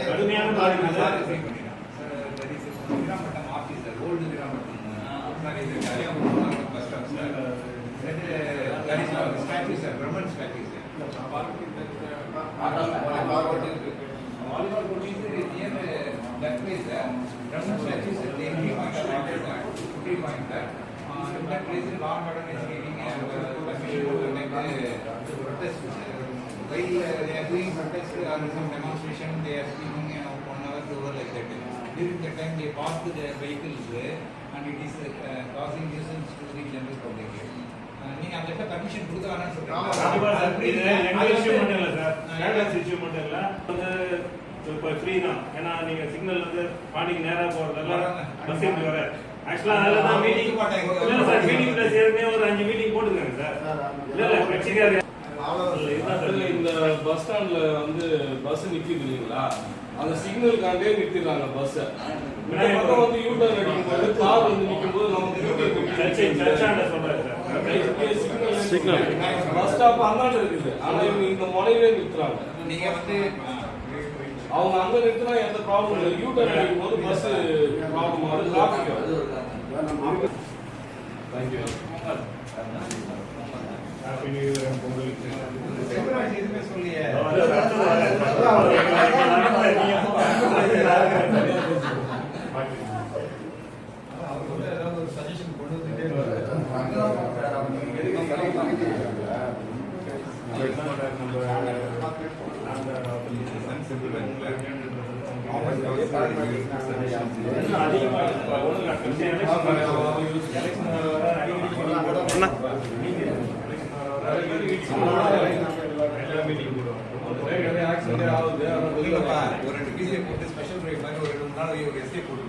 கடுமையான பாதிப்பு sir. Viramattam office sir, old Viramattam sir, இது bus stop sir. Statue sir, Brahman statue sir. Volleyball court is near that place sir. Brahman statue is the entry point of entry point sir. In that place law and order is giving permission to conduct protest. While they are doing protest or some demonstration, they are speaking 1 hour, 2 hours like that. During that time they park their vehicles and it is causing nuisance to the general public. நீங்க அந்த permission கொடுக்க வேணாம்னு சொல்றீங்க. இது எங்க issue மட்டும் இல்ல sir, கேட்லாஸ் issue மட்டும் இல்ல. வந்து இப்போ ஃப்ரீ தான். ஏன்னா நீங்க சிக்னல் வந்து பாண்டிக்கு நேரா போறதெல்லாம் பஸ் ஏறி வர ஆக்சுவலா அதனால தான் மீட்டிங் இல்ல சார், மீட்டிங்ல சேர்ந்தே ஒரு 5 மீட்டிங் போட்டுருக்காங்க சார். இல்ல கட்சிக்காரங்க இந்த பஸ் ஸ்டாண்ட்ல வந்து பஸ் நிக்குது இல்லீங்களா, அந்த சிக்னல் காண்டே நிறுத்திடுறாங்க பஸ். பக்கம் வந்து யூ டர்ன் அடிக்கும் போது கார் வந்து நிற்கும் போது நமக்கு சர்ச்சாண்ட சொல்றாரு சார். சிக்னல் பஸ் ஸ்டாப் அந்தாண்ட இருக்குது, ஆனா இவங்க இந்த முனையிலே நிறுத்துறாங்க. நீங்க வந்து அவங்க அங்க நிறுத்தினா எந்த ப்ராப்ளம் இல்லை, யூ டர்ன் அடிக்கும் போது பஸ் ப்ராப்ளம் ஆகுது, டிராஃபிக் ஆகுது. தேங்க்யூ. ஹாப்பி நியூ இயர் பொங்கலுக்கு. செல்வராஜ் எதுவுமே சொல்லியே ஒரு 2 பிசிஏ போட்டு ஸ்பெஷல் ட்ரைவ் மாதிரி ஒரு 2 நாள் எஸ்கே போட்டு